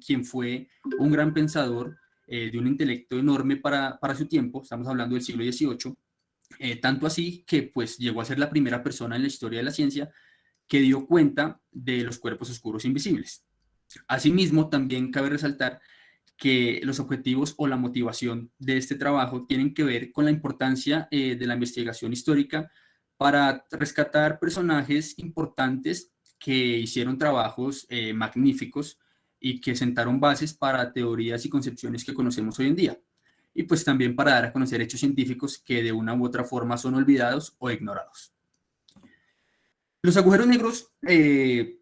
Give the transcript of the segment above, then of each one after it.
quien fue un gran pensador de un intelecto enorme para su tiempo, estamos hablando del siglo XVIII, tanto así que pues llegó a ser la primera persona en la historia de la ciencia que dio cuenta de los cuerpos oscuros invisibles. Asimismo, también cabe resaltar que los objetivos o la motivación de este trabajo tienen que ver con la importancia de la investigación histórica para rescatar personajes importantes que hicieron trabajos magníficos y que sentaron bases para teorías y concepciones que conocemos hoy en día. Y pues también para dar a conocer hechos científicos que de una u otra forma son olvidados o ignorados. Los agujeros negros,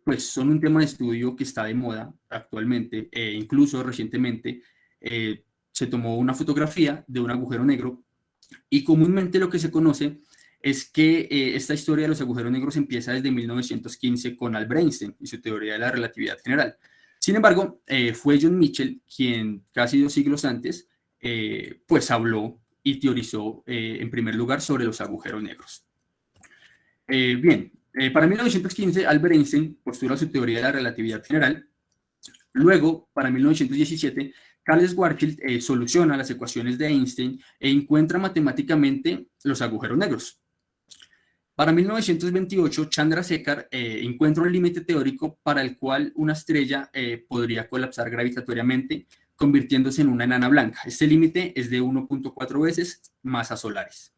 pues son un tema de estudio que está de moda actualmente, incluso recientemente se tomó una fotografía de un agujero negro y comúnmente lo que se conoce es que esta historia de los agujeros negros empieza desde 1915 con Albert Einstein y su teoría de la relatividad general. Sin embargo, fue John Michell quien casi 2 siglos antes, pues habló y teorizó en primer lugar sobre los agujeros negros. Bien, para 1915, Albert Einstein postula su teoría de la relatividad general. Luego, para 1917, Carl Schwarzschild soluciona las ecuaciones de Einstein e encuentra matemáticamente los agujeros negros. Para 1928, Chandrasekhar encuentra un límite teórico para el cual una estrella podría colapsar gravitatoriamente, convirtiéndose en una enana blanca. Este límite es de 1.4 veces masas solares.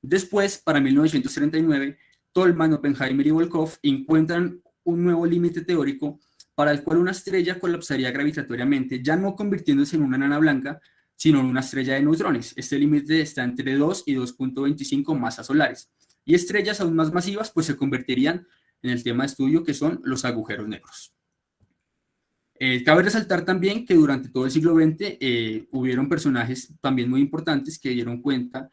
Después, para 1939, Tolman, Oppenheimer y Volkov encuentran un nuevo límite teórico para el cual una estrella colapsaría gravitatoriamente, ya no convirtiéndose en una enana blanca, sino en una estrella de neutrones. Este límite está entre 2 y 2.25 masas solares. Y estrellas aún más masivas pues se convertirían en el tema de estudio que son los agujeros negros. Cabe resaltar también que durante todo el siglo XX hubieron personajes también muy importantes que dieron cuenta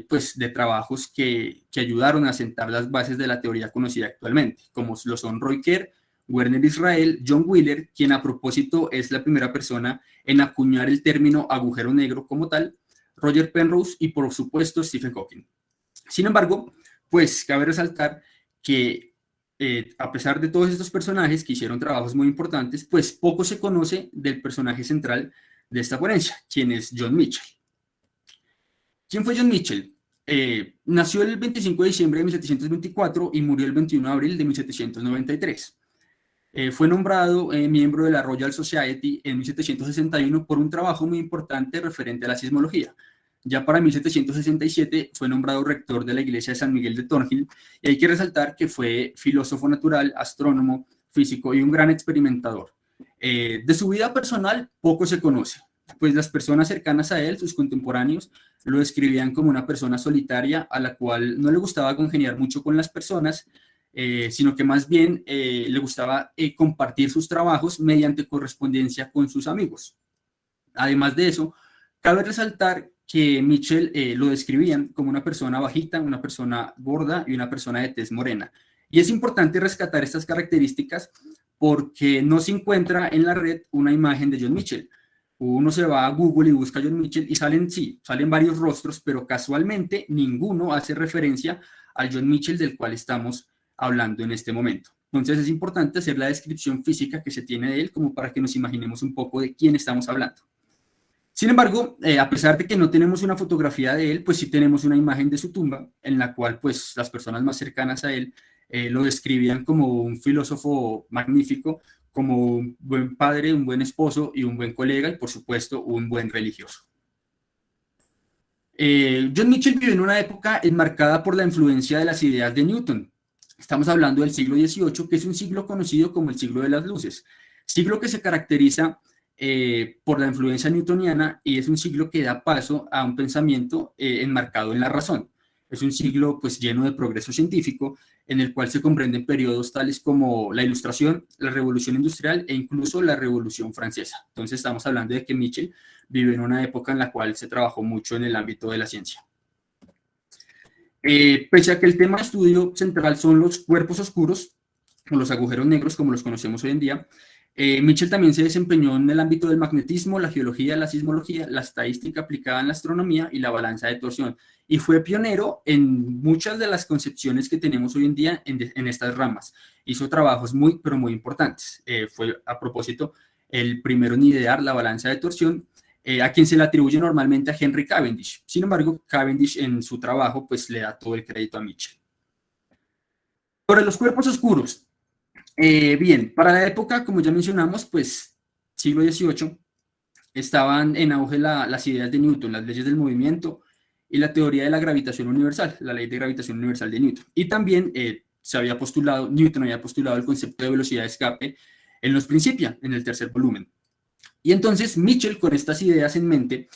pues de trabajos que ayudaron a sentar las bases de la teoría conocida actualmente, como lo son Roy Kerr, Werner Israel, John Wheeler, quien a propósito es la primera persona en acuñar el término agujero negro como tal, Roger Penrose y por supuesto Stephen Hawking. Sin embargo, pues cabe resaltar que a pesar de todos estos personajes que hicieron trabajos muy importantes, pues poco se conoce del personaje central de esta ponencia, quien es John Michell. ¿Quién fue John Michell? Nació el 25 de diciembre de 1724 y murió el 21 de abril de 1793. Fue nombrado miembro de la Royal Society en 1761 por un trabajo muy importante referente a la sismología. Ya para 1767 fue nombrado rector de la iglesia de San Miguel de Thornhill y hay que resaltar que fue filósofo natural, astrónomo, físico y un gran experimentador. De su vida personal poco se conoce, pues las personas cercanas a él, sus contemporáneos, lo describían como una persona solitaria a la cual no le gustaba congeniar mucho con las personas, sino que más bien le gustaba compartir sus trabajos mediante correspondencia con sus amigos. Además de eso, cabe resaltar que Michell lo describían como una persona bajita, una persona gorda y una persona de tez morena. Y es importante rescatar estas características porque no se encuentra en la red una imagen de John Michell. Uno se va a Google y busca a John Michell y salen varios rostros, pero casualmente ninguno hace referencia al John Michell del cual estamos hablando en este momento. Entonces es importante hacer la descripción física que se tiene de él como para que nos imaginemos un poco de quién estamos hablando. Sin embargo, a pesar de que no tenemos una fotografía de él, pues sí tenemos una imagen de su tumba en la cual pues las personas más cercanas a él lo describían como un filósofo magnífico, como un buen padre, un buen esposo y un buen colega y por supuesto un buen religioso. John Michell vivió en una época enmarcada por la influencia de las ideas de Newton. Estamos hablando del siglo XVIII, que es un siglo conocido como el siglo de las luces, siglo que se caracteriza por la influencia newtoniana y es un siglo que da paso a un pensamiento enmarcado en la razón. Es un siglo pues lleno de progreso científico en el cual se comprenden periodos tales como la Ilustración, la Revolución Industrial e incluso la Revolución Francesa. Entonces estamos hablando de que Michell vive en una época en la cual se trabajó mucho en el ámbito de la ciencia. Pese a que el tema de estudio central son los cuerpos oscuros, o los agujeros negros como los conocemos hoy en día, Michell también se desempeñó en el ámbito del magnetismo, la geología, la sismología, la estadística aplicada en la astronomía y la balanza de torsión. Y fue pionero en muchas de las concepciones que tenemos hoy en día en estas ramas. Hizo trabajos muy, pero muy importantes. Fue, a propósito, el primero en idear la balanza de torsión, a quien se le atribuye normalmente a Henry Cavendish. Sin embargo, Cavendish en su trabajo pues le da todo el crédito a Mitchell. Sobre los cuerpos oscuros. Bien, para la época, como ya mencionamos, pues siglo XVIII, estaban en auge las ideas de Newton, las leyes del movimiento y la teoría de la gravitación universal, la ley de gravitación universal de Newton. Y también Newton había postulado el concepto de velocidad de escape en los Principia, en el tercer volumen. Y entonces Mitchell, con estas ideas en mente,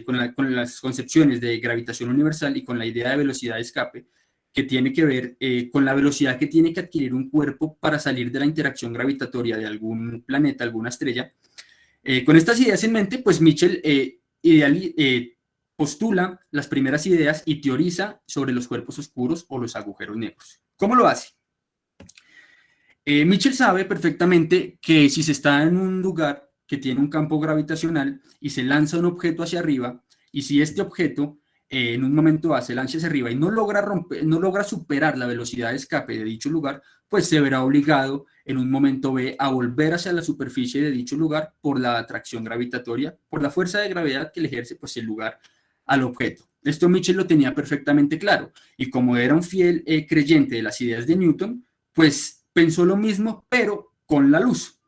con las concepciones de gravitación universal y con la idea de velocidad de escape, que tiene que ver con la velocidad que tiene que adquirir un cuerpo para salir de la interacción gravitatoria de algún planeta, alguna estrella. Con estas ideas en mente, pues Mitchell postula las primeras ideas y teoriza sobre los cuerpos oscuros o los agujeros negros. ¿Cómo lo hace? Mitchell sabe perfectamente que si se está en un lugar que tiene un campo gravitacional y se lanza un objeto hacia arriba, y si este objeto en un momento A se lanza hacia arriba y no logra superar la velocidad de escape de dicho lugar, pues se verá obligado en un momento B a volver hacia la superficie de dicho lugar por la atracción gravitatoria, por la fuerza de gravedad que le ejerce pues, el lugar al objeto. Esto Mitchell lo tenía perfectamente claro, y como era un fiel creyente de las ideas de Newton, pues pensó lo mismo, pero con la luz.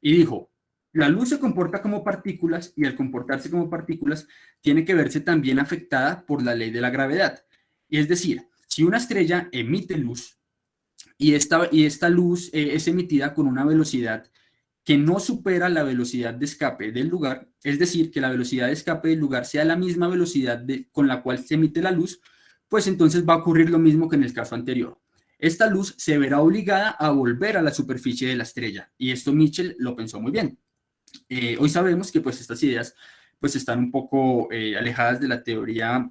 Y dijo, la luz se comporta como partículas y al comportarse como partículas tiene que verse también afectada por la ley de la gravedad. Y es decir, si una estrella emite luz y esta luz es emitida con una velocidad que no supera la velocidad de escape del lugar, es decir, que la velocidad de escape del lugar sea la misma velocidad con la cual se emite la luz, pues entonces va a ocurrir lo mismo que en el caso anterior. Esta luz se verá obligada a volver a la superficie de la estrella, y esto Mitchell lo pensó muy bien. Hoy sabemos que pues estas ideas pues están un poco alejadas de la teoría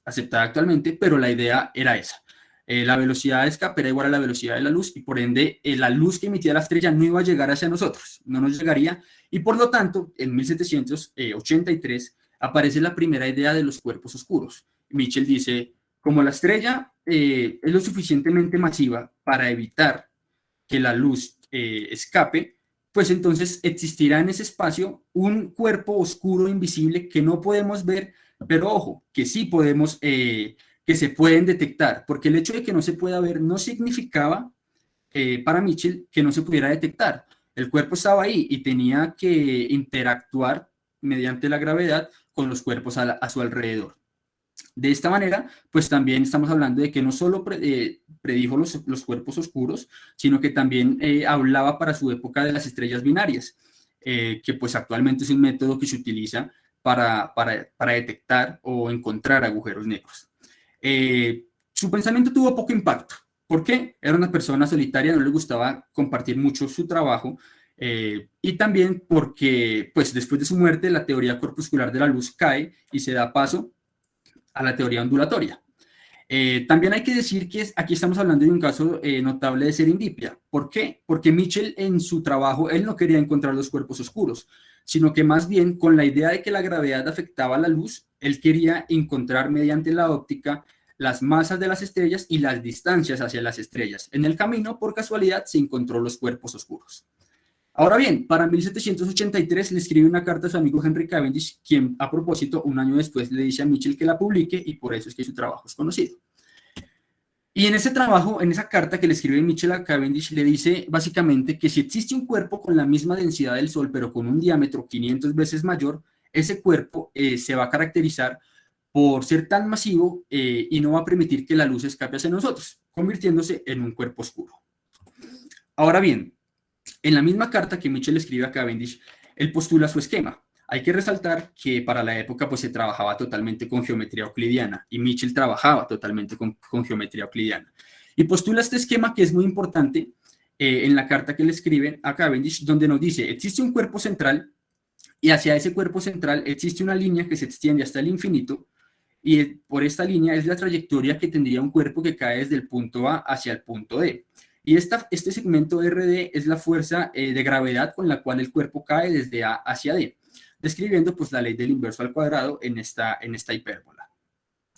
aceptada actualmente, pero la idea era esa. La velocidad de escape era igual a la velocidad de la luz y por ende la luz que emitía la estrella no iba a llegar hacia nosotros, no nos llegaría, y por lo tanto en 1783 aparece la primera idea de los cuerpos oscuros. Mitchell dice, como la estrella es lo suficientemente masiva para evitar que la luz escape, pues entonces existirá en ese espacio un cuerpo oscuro invisible que no podemos ver, pero ojo, que sí podemos, que se pueden detectar, porque el hecho de que no se pueda ver no significaba para Mitchell que no se pudiera detectar. El cuerpo estaba ahí y tenía que interactuar mediante la gravedad con los cuerpos a su alrededor. De esta manera, pues también estamos hablando de que no solo predijo los cuerpos oscuros, sino que también hablaba para su época de las estrellas binarias, que pues actualmente es un método que se utiliza para detectar o encontrar agujeros negros. Su pensamiento tuvo poco impacto. ¿Por qué? Era una persona solitaria, no le gustaba compartir mucho su trabajo, y también porque pues después de su muerte la teoría corpuscular de la luz cae y se da paso a la teoría ondulatoria. También hay que decir que aquí estamos hablando de un caso notable de serendipia. ¿Por qué? Porque Mitchell en su trabajo, él no quería encontrar los cuerpos oscuros, sino que más bien con la idea de que la gravedad afectaba la luz, él quería encontrar mediante la óptica las masas de las estrellas y las distancias hacia las estrellas. En el camino, por casualidad, se encontró los cuerpos oscuros. Ahora bien, para 1783 le escribe una carta a su amigo Henry Cavendish, quien a propósito un año después le dice a Mitchell que la publique y por eso es que su trabajo es conocido. Y en ese trabajo, en esa carta que le escribe Mitchell a Cavendish, le dice básicamente que si existe un cuerpo con la misma densidad del Sol, pero con un diámetro 500 veces mayor, ese cuerpo se va a caracterizar por ser tan masivo y no va a permitir que la luz escape hacia nosotros, convirtiéndose en un cuerpo oscuro. Ahora bien, en la misma carta que Mitchell escribe a Cavendish, él postula su esquema. Hay que resaltar que para la época pues, se trabajaba totalmente con geometría euclidiana y Mitchell trabajaba totalmente con geometría euclidiana. Y postula este esquema que es muy importante en la carta que le escribe a Cavendish, donde nos dice, existe un cuerpo central y hacia ese cuerpo central existe una línea que se extiende hasta el infinito y por esta línea es la trayectoria que tendría un cuerpo que cae desde el punto A hacia el punto D. Y este segmento RD es la fuerza de gravedad con la cual el cuerpo cae desde A hacia D, describiendo pues la ley del inverso al cuadrado en esta hipérbola,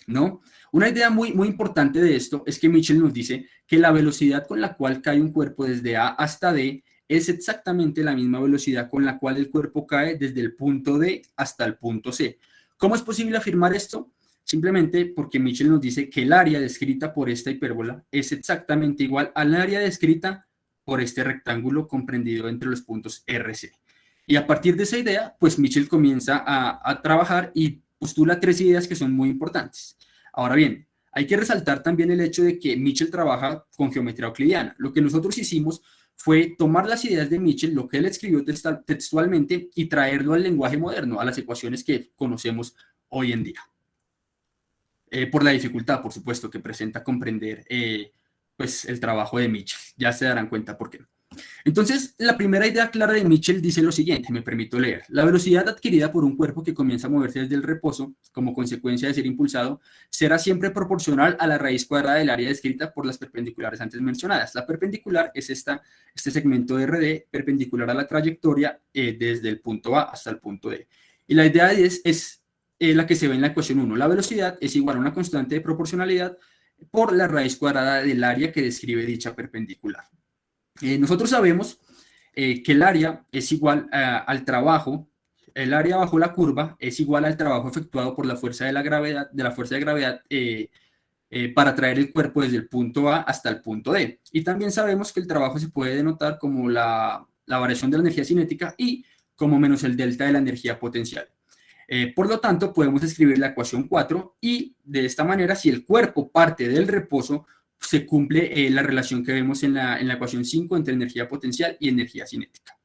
¿no? Una idea muy importante de esto es que Mitchell nos dice que la velocidad con la cual cae un cuerpo desde A hasta D es exactamente la misma velocidad con la cual el cuerpo cae desde el punto D hasta el punto C. ¿Cómo es posible afirmar esto? Simplemente porque Mitchell nos dice que el área descrita por esta hipérbola es exactamente igual al área descrita por este rectángulo comprendido entre los puntos RC. Y a partir de esa idea, pues Mitchell comienza a trabajar y postula tres ideas que son muy importantes. Ahora bien, hay que resaltar también el hecho de que Mitchell trabaja con geometría euclidiana. Lo que nosotros hicimos fue tomar las ideas de Mitchell, lo que él escribió textualmente, y traerlo al lenguaje moderno, a las ecuaciones que conocemos hoy en día. Por la dificultad, por supuesto, que presenta comprender pues, el trabajo de Mitchell. Ya se darán cuenta por qué. Entonces, la primera idea clara de Mitchell dice lo siguiente, me permito leer. La velocidad adquirida por un cuerpo que comienza a moverse desde el reposo, como consecuencia de ser impulsado, será siempre proporcional a la raíz cuadrada del área descrita por las perpendiculares antes mencionadas. La perpendicular es este segmento de RD, perpendicular a la trayectoria desde el punto A hasta el punto D. Y la idea es la que se ve en la ecuación 1. La velocidad es igual a una constante de proporcionalidad por la raíz cuadrada del área que describe dicha perpendicular. Nosotros sabemos que el área es igual al trabajo, el área bajo la curva es igual al trabajo efectuado por la fuerza de gravedad para traer el cuerpo desde el punto A hasta el punto D. Y también sabemos que el trabajo se puede denotar como la variación de la energía cinética y como menos el delta de la energía potencial. Por lo tanto, podemos escribir la ecuación 4 y de esta manera, si el cuerpo parte del reposo, se cumple la relación que vemos en la ecuación 5 entre energía potencial y energía cinética.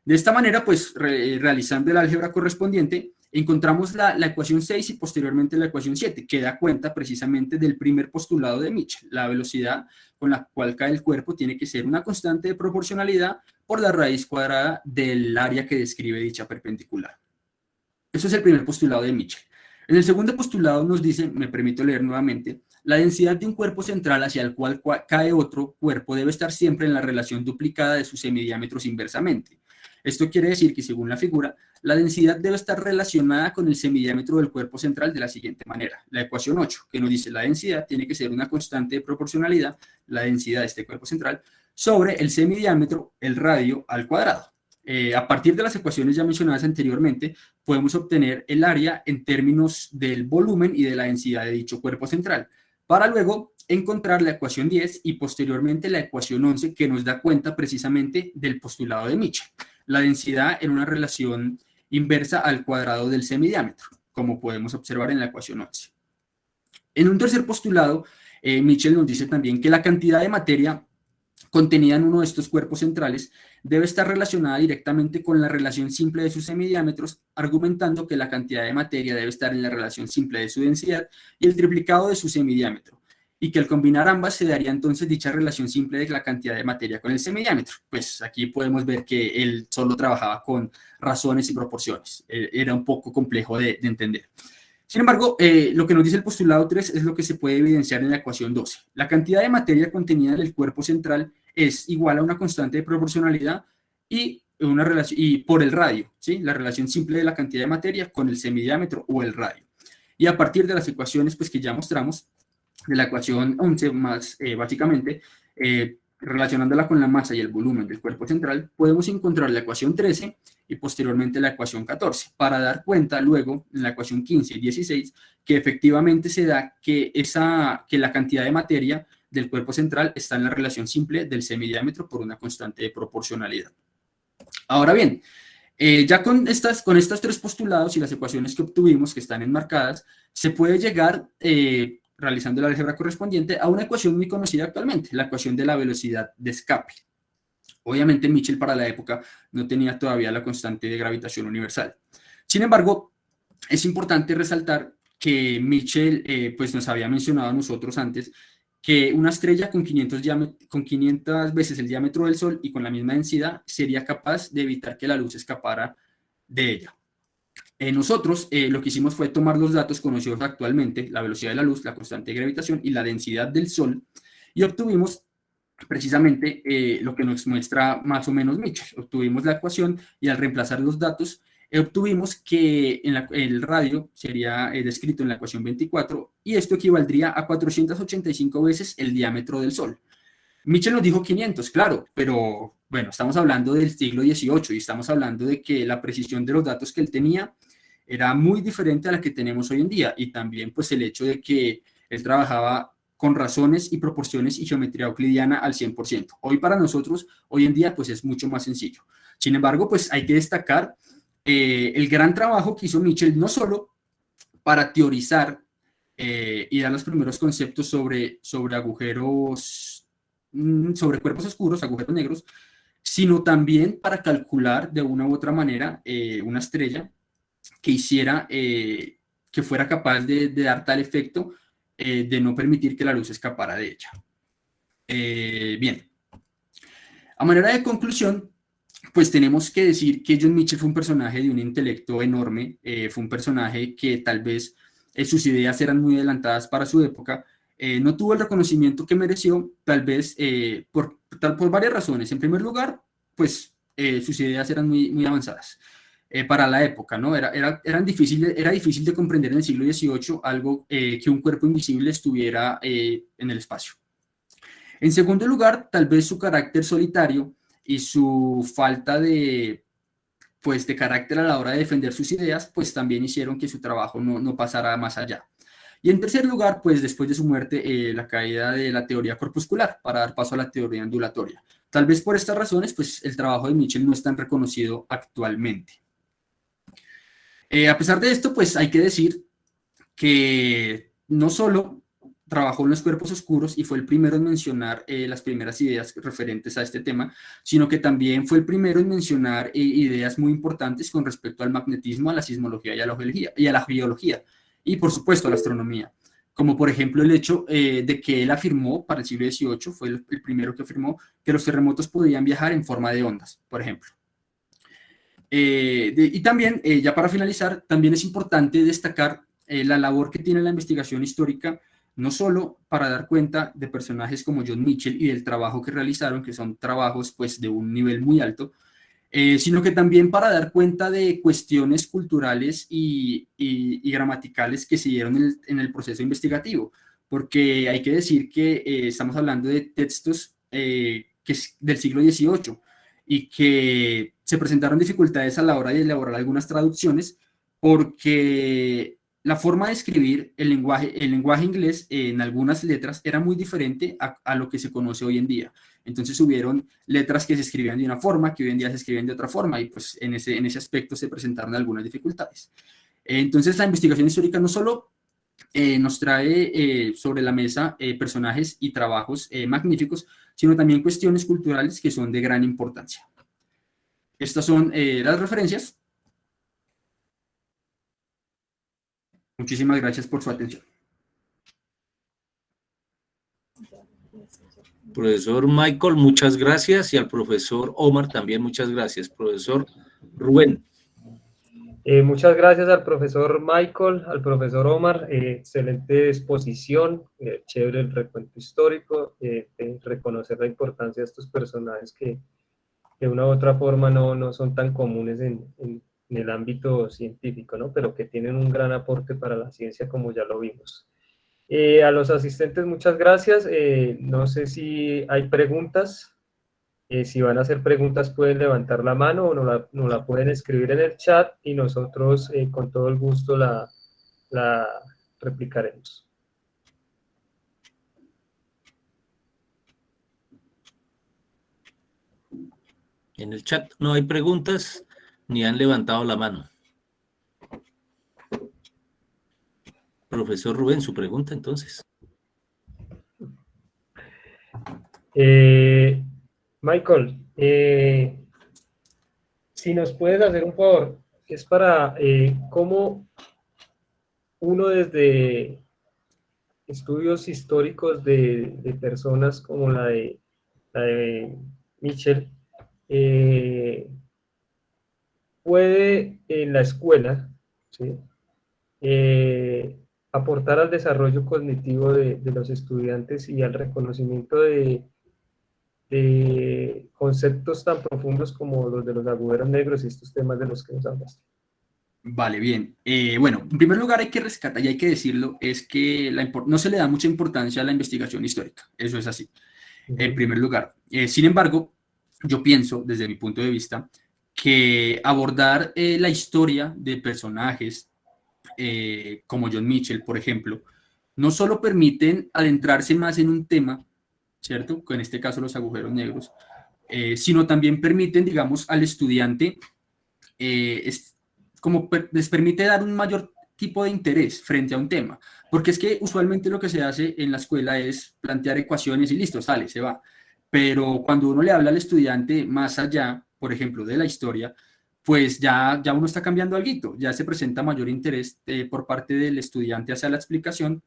De esta manera, pues realizando el álgebra correspondiente, encontramos la ecuación 6 y posteriormente la ecuación 7, que da cuenta precisamente del primer postulado de Mitchell. La velocidad con la cual cae el cuerpo tiene que ser una constante de proporcionalidad por la raíz cuadrada del área que describe dicha perpendicular. Eso es el primer postulado de Mitchell. En el segundo postulado nos dice, me permito leer nuevamente, la densidad de un cuerpo central hacia el cual cae otro cuerpo debe estar siempre en la relación duplicada de sus semidiámetros inversamente. Esto quiere decir que, según la figura, la densidad debe estar relacionada con el semidiámetro del cuerpo central de la siguiente manera. La ecuación 8, que nos dice la densidad tiene que ser una constante de proporcionalidad, la densidad de este cuerpo central, sobre el semidiámetro, el radio, al cuadrado. A partir de las ecuaciones ya mencionadas anteriormente, podemos obtener el área en términos del volumen y de la densidad de dicho cuerpo central, para luego encontrar la ecuación 10 y posteriormente la ecuación 11, que nos da cuenta precisamente del postulado de Mitchell. La densidad en una relación inversa al cuadrado del semidiámetro, como podemos observar en la ecuación 11. En un tercer postulado, Mitchell nos dice también que la cantidad de materia contenida en uno de estos cuerpos centrales debe estar relacionada directamente con la relación simple de sus semidiámetros, argumentando que la cantidad de materia debe estar en la relación simple de su densidad y el triplicado de su semidiámetro, y que al combinar ambas se daría entonces dicha relación simple de la cantidad de materia con el semidiámetro. Pues aquí podemos ver que él solo trabajaba con razones y proporciones, era un poco complejo de entender. Sin embargo, lo que nos dice el postulado 3 es lo que se puede evidenciar en la ecuación 12. La cantidad de materia contenida en el cuerpo central es igual a una constante de proporcionalidad y por el radio, ¿sí? La relación simple de la cantidad de materia con el semidiámetro o el radio. Y a partir de las ecuaciones pues, que ya mostramos, de la ecuación 11 más básicamente, relacionándola con la masa y el volumen del cuerpo central, podemos encontrar la ecuación 13 y posteriormente la ecuación 14, para dar cuenta luego en la ecuación 15 y 16 que efectivamente se da que la cantidad de materia del cuerpo central está en la relación simple del semidiámetro por una constante de proporcionalidad. Ahora bien, ya con estos tres postulados y las ecuaciones que obtuvimos, que están enmarcadas, se puede llegar, realizando la álgebra correspondiente, a una ecuación muy conocida actualmente, la ecuación de la velocidad de escape. Obviamente Mitchell para la época no tenía todavía la constante de gravitación universal. Sin embargo, es importante resaltar que Mitchell pues nos había mencionado a nosotros antes que una estrella con 500 veces el diámetro del Sol y con la misma densidad sería capaz de evitar que la luz escapara de ella. Nosotros lo que hicimos fue tomar los datos conocidos actualmente, la velocidad de la luz, la constante de gravitación y la densidad del Sol, y obtuvimos precisamente lo que nos muestra más o menos Mitchell. Obtuvimos la ecuación y al reemplazar los datos, obtuvimos que el radio sería descrito en la ecuación 24 y esto equivaldría a 485 veces el diámetro del Sol. Mitchell nos dijo 500, claro, pero bueno, estamos hablando del siglo XVIII y estamos hablando de que la precisión de los datos que él tenía era muy diferente a la que tenemos hoy en día, y también pues el hecho de que él trabajaba con razones y proporciones y geometría euclidiana al 100%. Hoy para nosotros, hoy en día, pues es mucho más sencillo. Sin embargo, pues hay que destacar el gran trabajo que hizo Mitchell, no solo para teorizar y dar los primeros conceptos sobre agujeros, sobre cuerpos oscuros, agujeros negros, sino también para calcular de una u otra manera una estrella que hiciera, que fuera capaz de dar tal efecto de no permitir que la luz escapara de ella. Bien, a manera de conclusión, pues tenemos que decir que John Mitchell fue un personaje de un intelecto enorme, fue un personaje que tal vez sus ideas eran muy adelantadas para su época, no tuvo el reconocimiento que mereció, tal vez por varias razones. En primer lugar, pues sus ideas eran muy avanzadas para la época, ¿no? Era difícil de comprender en el siglo XVIII algo que un cuerpo invisible estuviera en el espacio. En segundo lugar, tal vez su carácter solitario y su falta pues, de carácter a la hora de defender sus ideas, pues también hicieron que su trabajo no pasara más allá. Y en tercer lugar, pues después de su muerte, la caída de la teoría corpuscular para dar paso a la teoría ondulatoria. Tal vez por estas razones, pues el trabajo de Mitchell no es tan reconocido actualmente. A pesar de esto, pues hay que decir que no solo trabajó en los cuerpos oscuros y fue el primero en mencionar las primeras ideas referentes a este tema, sino que también fue el primero en mencionar ideas muy importantes con respecto al magnetismo, a la sismología y a la geología, y por supuesto a la astronomía, como por ejemplo el hecho de que él afirmó para el siglo XVIII, fue el primero que afirmó que los terremotos podían viajar en forma de ondas, por ejemplo. Y también, ya para finalizar, también es importante destacar la labor que tiene la investigación histórica, no solo para dar cuenta de personajes como John Mitchell y del trabajo que realizaron, que son trabajos pues de un nivel muy alto, sino que también para dar cuenta de cuestiones culturales y gramaticales que se dieron en el proceso investigativo, porque hay que decir que estamos hablando de textos que es del siglo XVIII y que se presentaron dificultades a la hora de elaborar algunas traducciones porque la forma de escribir el lenguaje inglés en algunas letras era muy diferente a lo que se conoce hoy en día. Entonces hubieron letras que se escribían de una forma, que hoy en día se escriben de otra forma, y pues en ese aspecto se presentaron algunas dificultades. Entonces la investigación histórica no solo nos trae sobre la mesa personajes y trabajos magníficos, sino también cuestiones culturales que son de gran importancia. Estas son las referencias. Muchísimas gracias por su atención. Profesor Michael, muchas gracias, y al profesor Omar también muchas gracias. Profesor Rubén. Muchas gracias al profesor Michael, al profesor Omar, excelente exposición, chévere el recuento histórico, reconocer la importancia de estos personajes que de una u otra forma no son tan comunes en el ámbito científico, ¿no? Pero que tienen un gran aporte para la ciencia, como ya lo vimos. A los asistentes, muchas gracias. No sé si hay preguntas. Si van a hacer preguntas, pueden levantar la mano o nos la pueden escribir en el chat y nosotros con todo el gusto la replicaremos. En el chat no hay preguntas ni han levantado la mano. Profesor Rubén, su pregunta entonces. Michael, si nos puedes hacer un favor, es para cómo uno desde estudios históricos de personas como la de Mitchell, puede en la escuela, ¿sí? Aportar al desarrollo cognitivo de los estudiantes y al reconocimiento de conceptos tan profundos como los de los agujeros negros y estos temas de los que nos hablaste. Vale, bien. Bueno, en primer lugar hay que rescatar, y hay que decirlo, es que no se le da mucha importancia a la investigación histórica, eso es así. en primer lugar. Sin embargo, yo pienso, desde mi punto de vista, que abordar la historia de personajes como John Mitchell, por ejemplo, no solo permiten adentrarse más en un tema, ¿cierto? En este caso los agujeros negros, sino también permiten, digamos, al estudiante, les permite dar un mayor tipo de interés frente a un tema, porque es que usualmente lo que se hace en la escuela es plantear ecuaciones y listo, sale, se va. Pero cuando uno le habla al estudiante más allá, por ejemplo, de la historia, pues ya uno está cambiando algo, ya se presenta mayor interés por parte del estudiante hacia la explicación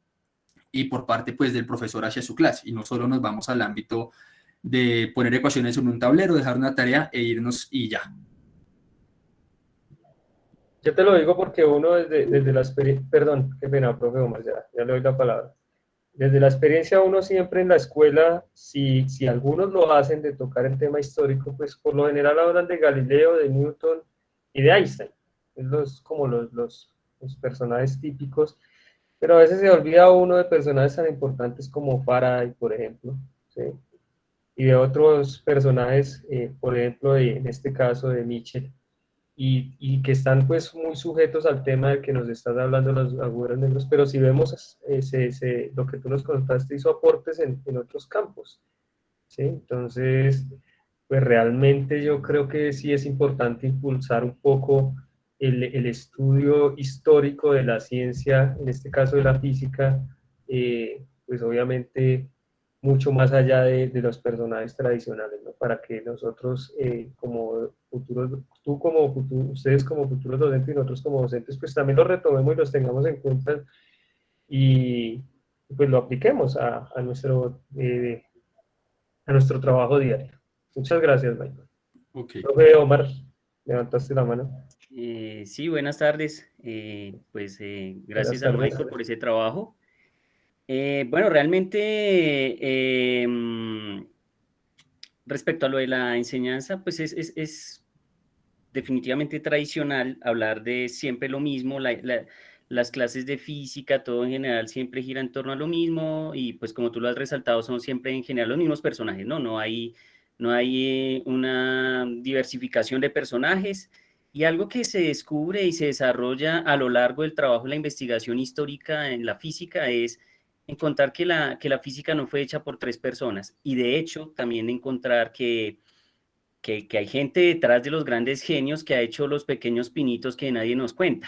y por parte pues del profesor hacia su clase, y no solo nos vamos al ámbito de poner ecuaciones en un tablero, dejar una tarea e irnos y ya. Yo te lo digo porque uno desde la experiencia, perdón, qué pena, profe Omar, ya le doy la palabra. Desde la experiencia uno siempre en la escuela, si algunos lo hacen de tocar el tema histórico, pues por lo general hablan de Galileo, de Newton y de Einstein. Es como los personajes típicos, pero a veces se olvida uno de personajes tan importantes como Faraday, por ejemplo, ¿sí? Y de otros personajes, por ejemplo, en este caso de Mitchell, y que están pues muy sujetos al tema del que nos estás hablando, los agujeros negros, pero si vemos lo que tú nos contaste hizo aportes en otros campos, ¿sí? Entonces, pues realmente yo creo que sí es importante impulsar un poco el estudio histórico de la ciencia, en este caso de la física, pues obviamente mucho más allá de los personajes tradicionales, ¿no? Para que nosotros como futuros, ustedes como futuros docentes y nosotros como docentes, pues también los retomemos y los tengamos en cuenta y pues lo apliquemos a nuestro trabajo diario. Muchas gracias, Michael. Okay. Profe Omar, levantaste la mano. Sí, buenas tardes. Gracias a Michael por ese trabajo. Bueno, realmente respecto a lo de la enseñanza, pues es definitivamente tradicional hablar de siempre lo mismo, las clases de física, todo en general siempre gira en torno a lo mismo y pues como tú lo has resaltado, son siempre en general los mismos personajes, ¿no? No hay una diversificación de personajes. Y algo que se descubre y se desarrolla a lo largo del trabajo de la investigación histórica en la física es encontrar que la física no fue hecha por 3 personas y de hecho también encontrar que hay gente detrás de los grandes genios que ha hecho los pequeños pinitos que nadie nos cuenta.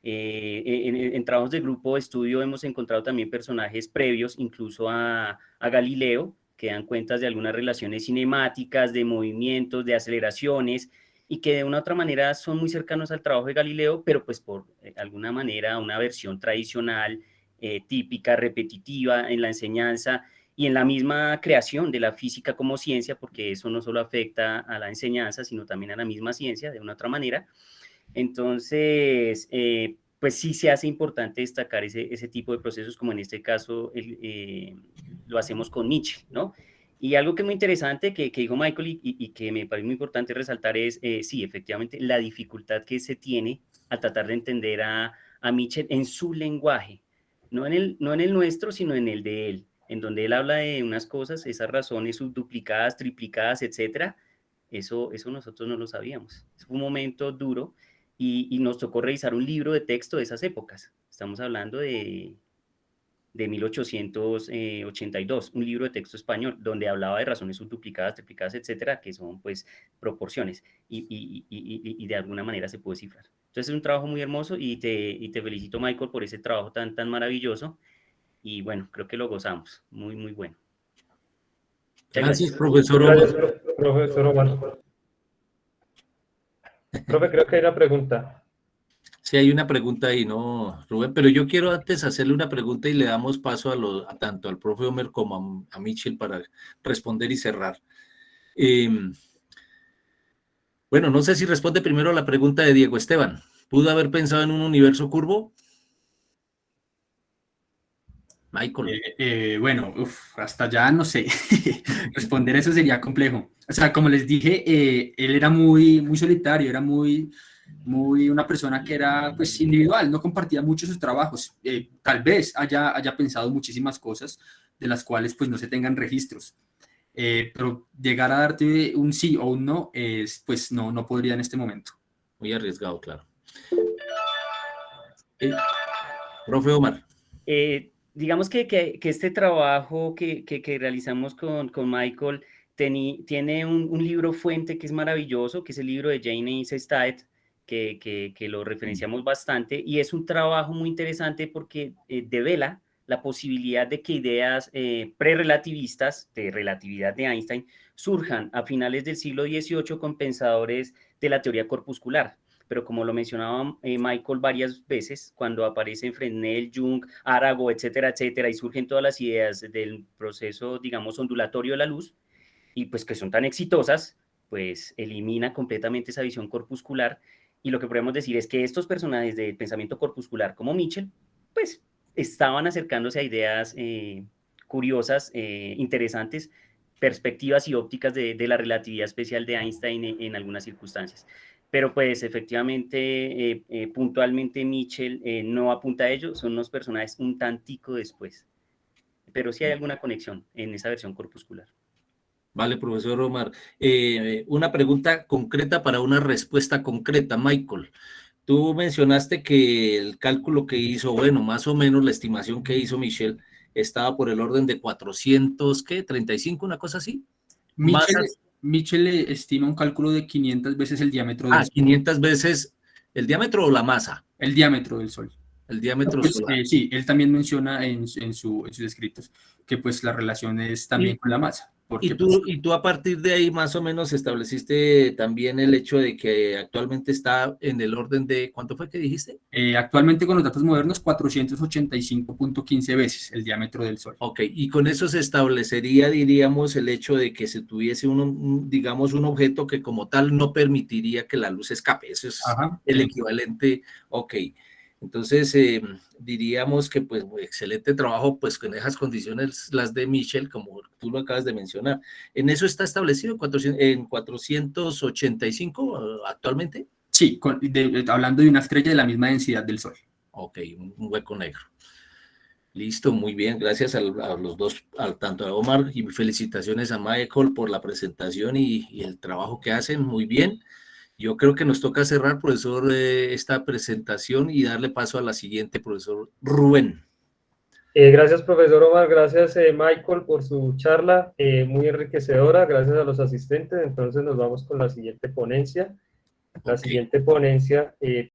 En trabajos de grupo de estudio hemos encontrado también personajes previos, incluso a Galileo, que dan cuentas de algunas relaciones cinemáticas, de movimientos, de aceleraciones, y que de una u otra manera son muy cercanos al trabajo de Galileo, pero pues por alguna manera una versión tradicional, típica, repetitiva en la enseñanza, y en la misma creación de la física como ciencia, porque eso no solo afecta a la enseñanza, sino también a la misma ciencia de una otra manera. Entonces, pues sí se hace importante destacar ese tipo de procesos, como en este caso lo hacemos con Nietzsche, ¿no? Y algo que es muy interesante que dijo Michael y que me parece muy importante resaltar es, sí, efectivamente, la dificultad que se tiene a tratar de entender a Mitchell en su lenguaje, no en el nuestro, sino en el de él, en donde él habla de unas cosas, esas razones subduplicadas, triplicadas, etcétera. Eso nosotros no lo sabíamos. Fue un momento duro y nos tocó revisar un libro de texto de esas épocas. Estamos hablando de 1882, un libro de texto español donde hablaba de razones subduplicadas, triplicadas, etcétera, que son pues proporciones y de alguna manera se puede cifrar. Entonces es un trabajo muy hermoso y te felicito, Michael, por ese trabajo tan maravilloso. Y bueno, creo que lo gozamos. Muy, muy bueno. Gracias, profesor Omar. Gracias, profesor Omar. Profe, creo que hay una pregunta. Sí, hay una pregunta ahí, ¿no, Rubén? Pero yo quiero antes hacerle una pregunta y le damos paso tanto al profe Omar como a Mitchell para responder y cerrar. Bueno, no sé si responde primero a la pregunta de Diego Esteban. ¿Pudo haber pensado en un universo curvo? Michael. Bueno, hasta allá no sé. Responder eso sería complejo. O sea, como les dije, él era muy, muy solitario, era muy una persona que era pues individual, no compartía mucho sus trabajos. Tal vez haya pensado muchísimas cosas de las cuales pues no se tengan registros. pero llegar a darte un sí o un no, pues no podría en este momento. Muy arriesgado, claro. Profe Omar. Digamos que este trabajo que realizamos con Michael tiene un libro fuente que es maravilloso, que es el libro de Jane Sestade, que lo referenciamos bastante, y es un trabajo muy interesante porque devela la posibilidad de que ideas prerelativistas, de relatividad de Einstein, surjan a finales del siglo XVIII con pensadores de la teoría corpuscular. Pero como lo mencionaba Michael varias veces, cuando aparecen Fresnel, Jung, Arago, etcétera, etcétera, y surgen todas las ideas del proceso, digamos, ondulatorio de la luz, y pues que son tan exitosas, pues elimina completamente esa visión corpuscular, y lo que podemos decir es que estos personajes del pensamiento corpuscular como Mitchell, pues estaban acercándose a ideas curiosas, interesantes, perspectivas y ópticas de la relatividad especial de Einstein en algunas circunstancias. Pero pues efectivamente, puntualmente Mitchell no apunta a ello, son unos personajes un tantico después. Pero sí hay alguna conexión en esa versión corpuscular. Vale, profesor Omar. Una pregunta concreta para una respuesta concreta, Michael. Tú mencionaste que el cálculo que hizo, bueno, más o menos la estimación que hizo Michel estaba por el orden de 400, ¿qué? 35, una cosa así. Mitchell estima un cálculo de 500 veces el diámetro del Sol. 500 veces el diámetro o la masa. El diámetro del Sol. El diámetro pues, solar. Sí, él también menciona en sus escritos que pues la relación es también con la masa. Porque, y tú a partir de ahí más o menos estableciste también el hecho de que actualmente está en el orden de, ¿cuánto fue que dijiste? Actualmente con los datos modernos, 485.15 veces el diámetro del Sol. Ok, y con eso se establecería, diríamos, el hecho de que se tuviese digamos, un objeto que como tal no permitiría que la luz escape. Eso es el equivalente, ok. Entonces, diríamos que pues excelente trabajo pues con esas condiciones, las de Mitchell, como tú lo acabas de mencionar. ¿En eso está establecido en 485 actualmente? Sí, hablando de una estrella de la misma densidad del Sol. Ok, un hueco negro. Listo, muy bien, gracias a los dos, tanto a Omar, y felicitaciones a Michael por la presentación y el trabajo que hacen, muy bien. Yo creo que nos toca cerrar, profesor, esta presentación y darle paso a la siguiente, profesor Rubén. Gracias, profesor Omar, gracias Michael por su charla, muy enriquecedora, gracias a los asistentes. Entonces nos vamos con la siguiente ponencia. La siguiente ponencia